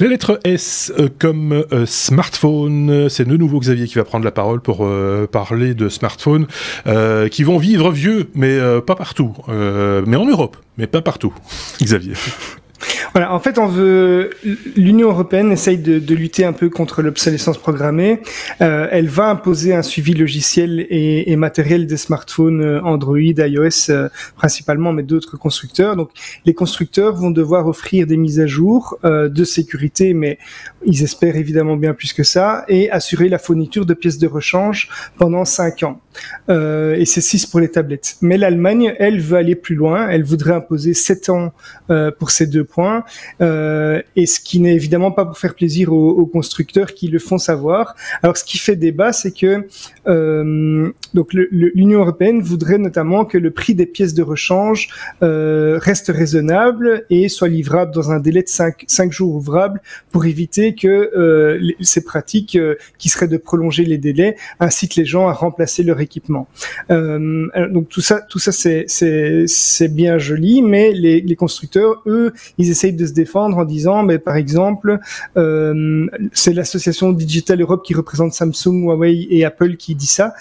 La lettre S comme smartphone, c'est de nouveau Xavier qui va prendre la parole pour parler de smartphones qui vont vivre vieux, mais pas partout. Mais en Europe, mais pas partout. Xavier. Voilà, en fait, l'Union européenne essaye de lutter un peu contre l'obsolescence programmée. Elle va imposer un suivi logiciel et matériel des smartphones Android, iOS principalement, mais d'autres constructeurs. Donc, les constructeurs vont devoir offrir des mises à jour de sécurité, mais ils espèrent évidemment bien plus que ça, et assurer la fourniture de pièces de rechange pendant 5 ans. Et c'est 6 pour les tablettes. Mais l'Allemagne, elle, veut aller plus loin. Elle voudrait imposer 7 ans pour ces 2 points. Et ce qui n'est évidemment pas pour faire plaisir aux constructeurs qui le font savoir. Alors, ce qui fait débat, c'est que donc l'Union européenne voudrait notamment que le prix des pièces de rechange reste raisonnable et soit livrable dans un délai de 5 jours ouvrables pour éviter que ces pratiques qui seraient de prolonger les délais incitent les gens à remplacer leur équipement. Donc tout ça c'est bien joli, mais les constructeurs, eux, ils essayent de se défendre en disant, mais par exemple, c'est l'association Digital Europe qui représente Samsung, Huawei et Apple qui dit ça,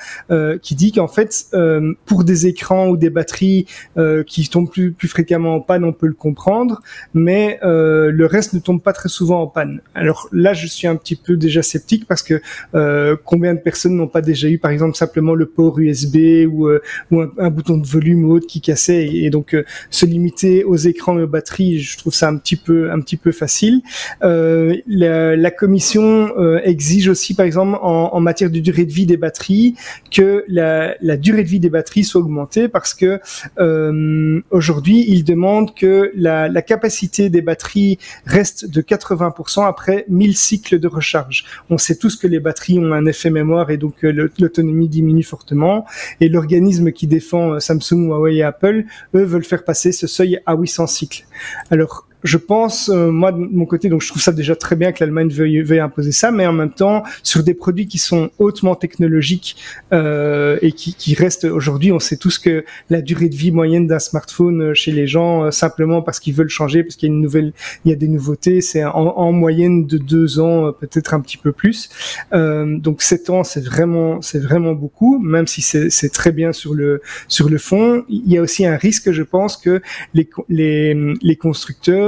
qui dit qu'en fait, pour des écrans ou des batteries qui tombent plus fréquemment en panne, on peut le comprendre, mais le reste ne tombe pas très souvent en panne. Alors là, je suis un petit peu déjà sceptique parce que combien de personnes n'ont pas déjà eu, par exemple, simplement le port USB ou un bouton de volume ou autre qui cassait, et donc se limiter aux écrans et aux batteries, je trouve ça un petit peu facile. La Commission exige aussi, par exemple, en matière de durée de vie des batteries, que la durée de vie des batteries soit augmentée, parce que aujourd'hui, ils demandent que la capacité des batteries reste de 80% après 1000 cycles de recharge. On sait tous que les batteries ont un effet mémoire et donc l'autonomie diminue fortement. Et l'organisme qui défend Samsung, Huawei et Apple, eux, veulent faire passer ce seuil à 800 cycles. Alors, je pense, moi de mon côté, donc je trouve ça déjà très bien que l'Allemagne veuille imposer ça, mais en même temps, sur des produits qui sont hautement technologiques et qui restent aujourd'hui, on sait tous que la durée de vie moyenne d'un smartphone chez les gens, simplement parce qu'ils veulent changer, parce qu'il y a des nouveautés, c'est en moyenne de 2 ans, peut-être un petit peu plus. Donc 7 ans, c'est vraiment beaucoup, même si c'est très bien sur le fond. Il y a aussi un risque, je pense, que les constructeurs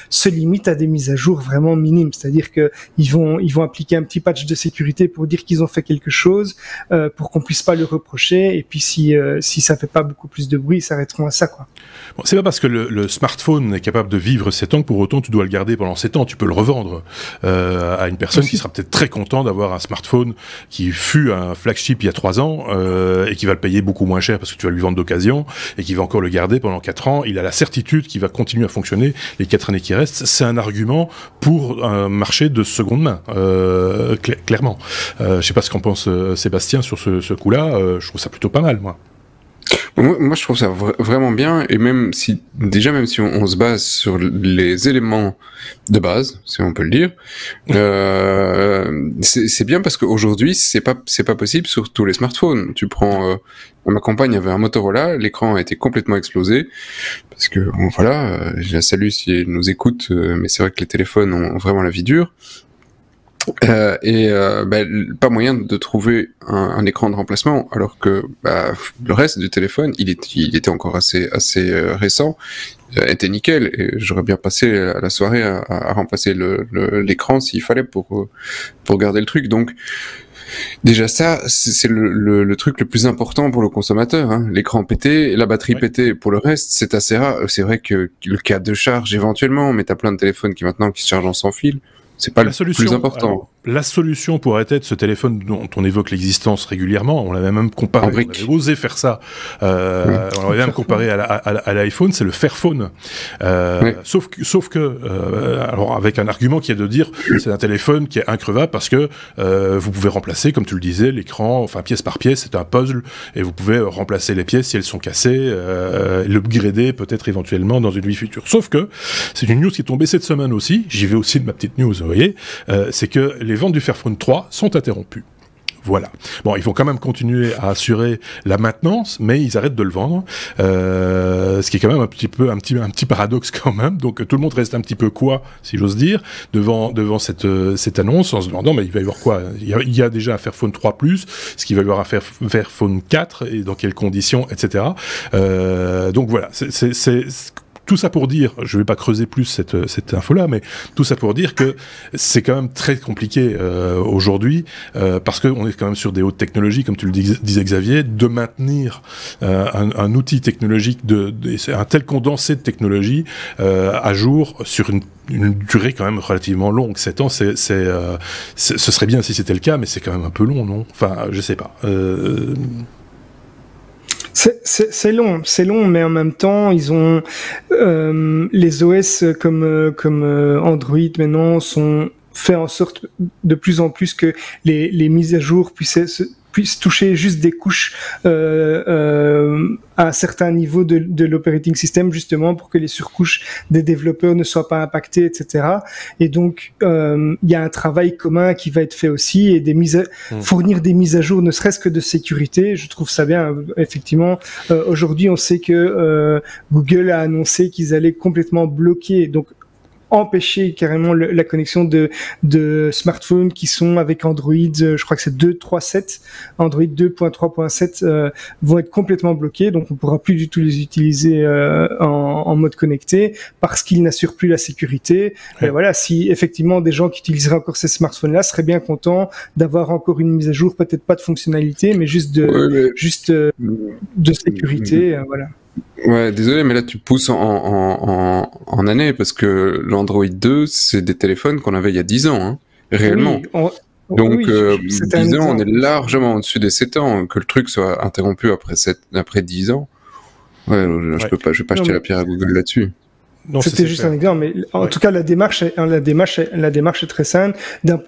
se limitent à des mises à jour vraiment minimes, c'est-à-dire que ils vont appliquer un petit patch de sécurité pour dire qu'ils ont fait quelque chose, pour qu'on puisse pas le reprocher, et puis si ça fait pas beaucoup plus de bruit, ils s'arrêteront à ça, quoi. Bon, c'est pas parce que le smartphone est capable de vivre 7 ans que pour autant tu dois le garder pendant 7 ans. Tu peux le revendre à une personne qui sera peut-être très content d'avoir un smartphone qui fut un flagship il y a 3 ans et qui va le payer beaucoup moins cher parce que tu vas lui vendre d'occasion et qui va encore le garder pendant 4 ans. Il a la certitude qu'il va continuer à fonctionner les 4 années qui restent. C'est un argument pour un marché de seconde main, clairement. Je sais pas ce qu'en pense Sébastien sur ce coup-là. Je trouve ça plutôt pas mal, moi. Moi, je trouve ça vraiment bien, et même si on se base sur les éléments de base, si on peut le dire, c'est bien parce qu'aujourd'hui, c'est pas possible sur tous les smartphones. Tu prends, ma compagne avait un Motorola, l'écran a été complètement explosé, parce que, voilà, je la salue si elle nous écoute, mais c'est vrai que les téléphones ont vraiment la vie dure. Pas moyen de trouver un écran de remplacement, alors que le reste du téléphone, il était encore assez récent, était nickel, et j'aurais bien passé la soirée à remplacer l'écran s'il fallait pour garder le truc. Donc déjà ça, c'est le truc le plus important pour le consommateur, hein. L'écran pété, la batterie pétée. Pour le reste, c'est assez rare. C'est vrai que le cas de charge éventuellement, mais t'as plein de téléphones qui se chargent en sans fil. C'est pas le plus important. Alors, la solution pourrait être ce téléphone dont on évoque l'existence régulièrement. On l'avait même comparé, on avait osé faire ça. On l'avait même comparé à l'iPhone, c'est le Fairphone. Sauf que, alors avec un argument qui est de dire, c'est un téléphone qui est increvable parce que vous pouvez remplacer, comme tu le disais, l'écran, enfin pièce par pièce, c'est un puzzle, et vous pouvez remplacer les pièces si elles sont cassées, l'upgrader peut-être éventuellement dans une vie future. Sauf que c'est une news qui est tombée cette semaine aussi. J'y vais aussi de ma petite news, vous voyez, c'est que les ventes du Fairphone 3 sont interrompues. Voilà. Bon, ils vont quand même continuer à assurer la maintenance, mais ils arrêtent de le vendre, ce qui est quand même un petit paradoxe quand même. Donc tout le monde reste un petit peu quoi, si j'ose dire, devant cette annonce, en se demandant mais il va y avoir quoi. Il y a déjà un Fairphone 3 Plus, ce qu'il va y avoir un Fairphone 4 et dans quelles conditions, etc. Donc voilà, c'est tout ça pour dire, je vais pas creuser plus cette info-là, mais tout ça pour dire que c'est quand même très compliqué aujourd'hui, parce qu'on est quand même sur des hautes technologies, comme tu le disais Xavier, de maintenir un outil technologique, un tel condensé de technologie à jour sur une durée quand même relativement longue. 7 ans, ce serait bien si c'était le cas, mais c'est quand même un peu long, non? Enfin, je sais pas. C'est long, mais en même temps, ils ont les OS comme Android maintenant sont fait en sorte de plus en plus que les mises à jour puissent toucher juste des couches à un certain niveau de l'operating system, justement pour que les surcouches des développeurs ne soient pas impactées, etc. Et donc il y a un travail commun qui va être fait aussi, et fournir des mises à jour, ne serait-ce que de sécurité. Je trouve ça bien. Effectivement, aujourd'hui on sait que Google a annoncé qu'ils allaient complètement bloquer, donc empêcher carrément la connexion de smartphones qui sont avec Android, je crois que c'est 2.3.7, Android 2.3.7 vont être complètement bloqués, donc on pourra plus du tout les utiliser en mode connecté parce qu'ils n'assurent plus la sécurité. Ouais. Et voilà, si effectivement des gens qui utiliseraient encore ces smartphones-là seraient bien contents d'avoir encore une mise à jour, peut-être pas de fonctionnalité, mais juste de sécurité, voilà. Ouais, désolé, mais là tu pousses en année, parce que l'Android 2, c'est des téléphones qu'on avait il y a 10 ans, hein, réellement. Oui, donc, 10 ans, on est largement au-dessus des 7 ans. Que le truc soit interrompu après 10 ans, ouais, je vais pas jeter la pierre à Google là-dessus. C'était juste un exemple, mais en tout cas la démarche est très simple.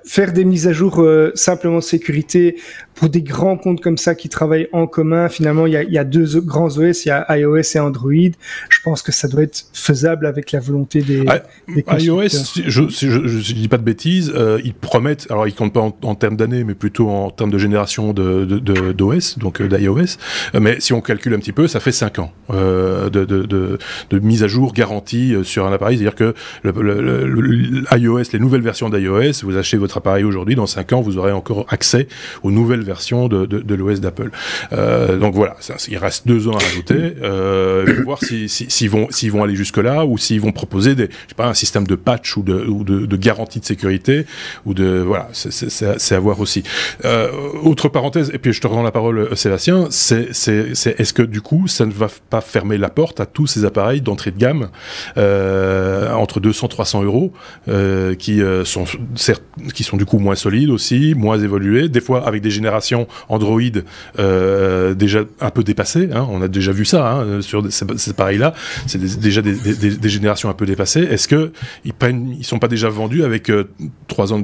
Faire des mises à jour simplement de sécurité pour des grands comptes comme ça qui travaillent en commun. Finalement, il y a deux grands OS, il y a iOS et Android. Je pense que ça doit être faisable avec la volonté des iOS, si je dis pas de bêtises, ils promettent, alors ils comptent pas en termes d'années, mais plutôt en termes de génération d'OS, donc d'iOS. Mais si on calcule un petit peu, ça fait 5 ans de mise à jour garantie sur un appareil, c'est-à-dire que iOS, les nouvelles versions d'iOS, vous achetez votre appareil aujourd'hui, dans 5 ans, vous aurez encore accès aux nouvelles versions de l'OS d'Apple. Donc voilà, il reste 2 ans à rajouter. Voir s'ils vont aller jusque-là, ou s'ils vont proposer un système de patch ou de garantie de sécurité, ou voilà, c'est à voir aussi. Autre parenthèse, et puis je te rends la parole, Sébastien, est-ce que du coup, ça ne va pas fermer la porte à tous ces appareils d'entrée de gamme entre 200-300 euros, qui sont du coup moins solides aussi, moins évolués, des fois avec des générations Android déjà un peu dépassées, hein, on a déjà vu ça sur ces appareils-là, c'est déjà des générations un peu dépassées. Est-ce qu'ils sont pas déjà vendus avec 3 ans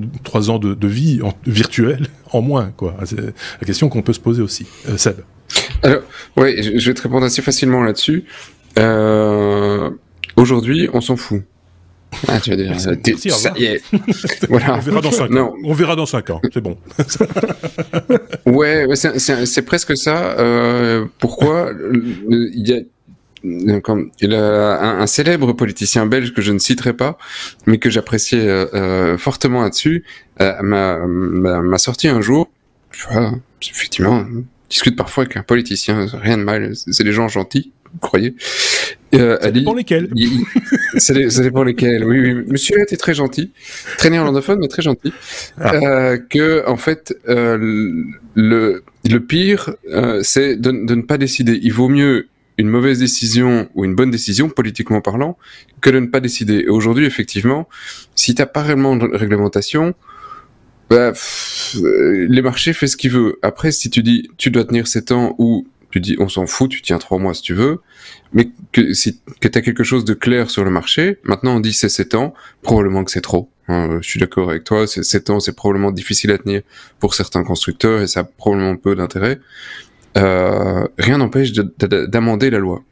de vie virtuelle en moins, quoi? C'est la question qu'on peut se poser aussi. Seb. Alors, ouais, je vais te répondre assez facilement là-dessus. Aujourd'hui, on s'en fout. Ah, tu vas dire, ça y est. Voilà. On verra dans 5 ans, c'est bon. Ouais, c'est presque ça. Pourquoi il y a un célèbre politicien belge que je ne citerai pas, mais que j'appréciais fortement là-dessus, m'a sorti un jour. Tu vois, effectivement, on discute parfois avec un politicien, rien de mal, c'est des gens gentils, vous croyez. Ça dépend lesquels. Ça dépend lesquels. Oui. Monsieur était très gentil, très néerlandophone, mais très gentil. Que en fait, le pire, c'est de ne pas décider. Il vaut mieux une mauvaise décision ou une bonne décision, politiquement parlant, que de ne pas décider. Et aujourd'hui, effectivement, si t'as pas réellement de réglementation, les marchés font ce qu'ils veulent. Après, si tu dis tu dois tenir 7 ans, ou tu dis on s'en fout, tu tiens 3 mois si tu veux, mais que t'as quelque chose de clair sur le marché, maintenant on dit c'est 7 ans, probablement que c'est trop. Je suis d'accord avec toi, 7 ans c'est probablement difficile à tenir pour certains constructeurs et ça a probablement peu d'intérêt. Rien n'empêche d'amender la loi.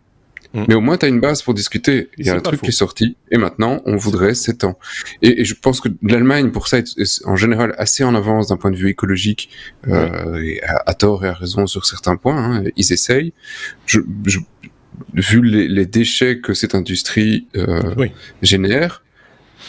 Mais au moins, tu as une base pour discuter. Il y a un truc qui est sorti, et maintenant, on voudrait 7 ans. Et je pense que l'Allemagne, pour ça, est en général assez en avance d'un point de vue écologique, et à tort et à raison sur certains points. Hein. Ils essayent. Vu les déchets que cette industrie génère,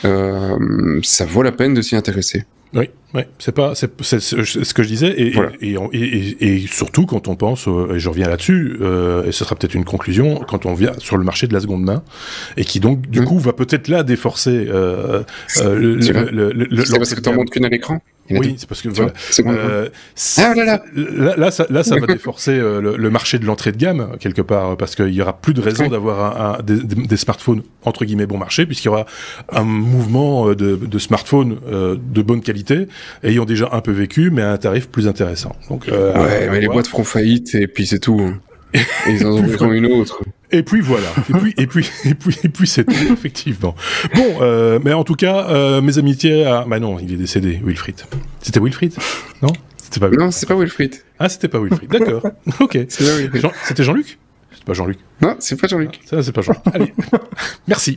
ça vaut la peine de s'y intéresser. Oui, c'est ce que je disais, et surtout quand on pense, et je reviens là-dessus, et ce sera peut-être une conclusion, quand on vient sur le marché de la seconde main, et qui donc, du coup, va peut-être là déforcer c'est parce que tu n'en montres qu'une à l'écran. Oui, c'est parce que voilà. Là, ça va déforcer le marché de l'entrée de gamme quelque part, parce qu'il y aura plus de raison d'avoir des smartphones entre guillemets bon marché, puisqu'il y aura un mouvement de smartphones de bonne qualité, ayant déjà un peu vécu, mais à un tarif plus intéressant. Donc, mais les boîtes feront faillite et puis c'est tout. Et ils en ouvriront une autre. Et puis voilà. Et puis c'est tout, effectivement. Bon, mais en tout cas, mes amitiés à... Bah non, il est décédé, Wilfried. C'était Wilfried? Non? C'était pas Wilfried. Non, c'est pas Wilfried. Ah, c'était pas Wilfried. D'accord. Ok. C'était Jean-Luc? C'est pas Jean-Luc. Non, c'est pas Jean-Luc. Ça, c'est pas Jean-Luc. Allez. Merci.